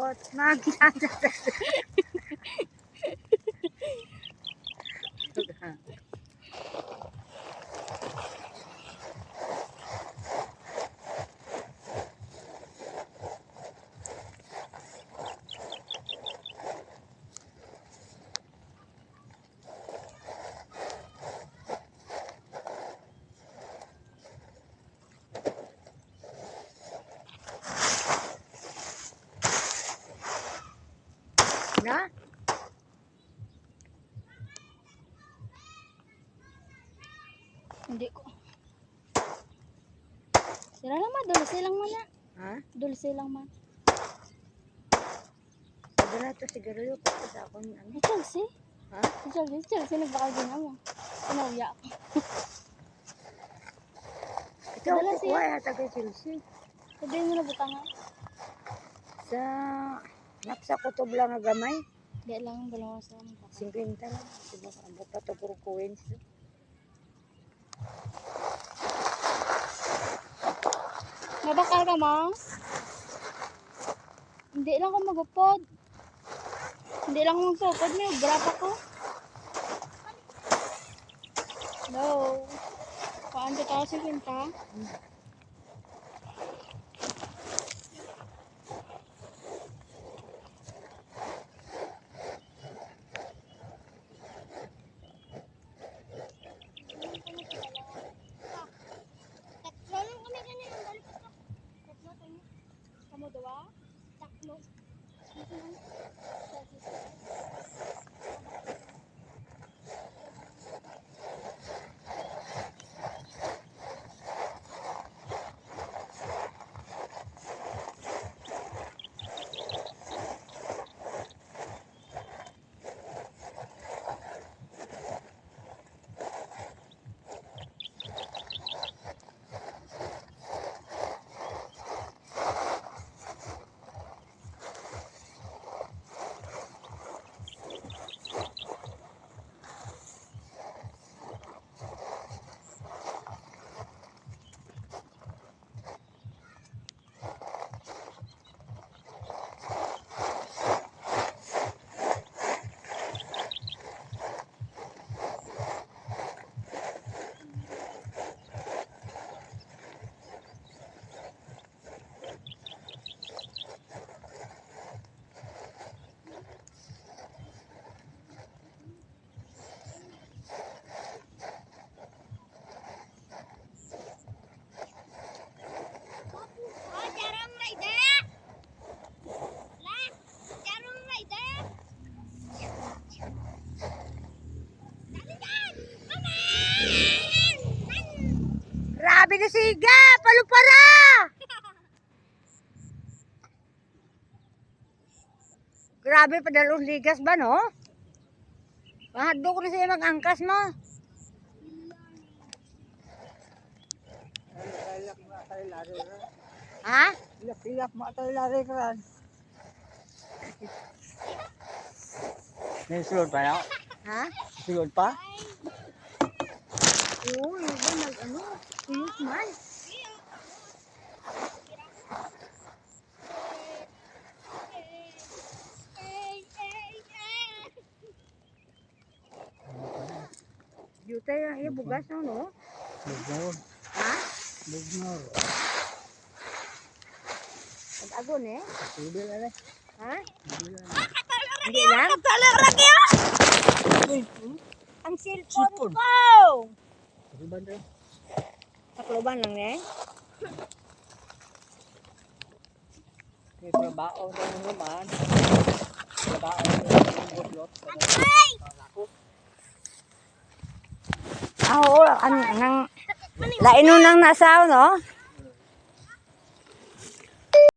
Takot. Magyada. Na? Hindi ko. Sira naman, dulce lang man na. Ha? Dulce lang man. Padala to sigarilyo ko sa akong ano. Chelsea? Ha? Chelsea, nagbakal din ako. Pinauya ako. Ikaw Padala ko siya. kuha yata kay Chelsea. Sabihin mo na butangan. Sa napsa kutob lang nga gamay. Di lang, dalawa sa mga. 50 lang. Diba ka ang buta to puro coins. Mabakal ka mo? Hindi lang ako magupod. Hindi lang ako magupod. May grab ako. No. Paano ka kasi pinta? Kamu dua? Taklo. Grabe na siga! Palupara! Grabe padalong ligas ba no? Mahaddo ko na siya mag-angkas mo. Ha? Ilap mo tayo lari ka rin. May sulod pa na? Ha? Sulod pa? Oo, yung ba nag-ano? Tuyos man. Yuta yung iya bugas no, no? Bugnor. Ha? Bugnor. Pag-agon eh? Subil na rin. Ha? Subil na rin. Hindi lang? Ang cellphone ko! Subil rin. Takloban lang eh? May trabaho na yung naman. Trabaho na yung butlot. Oo, nang lain nung nang nasaw, no?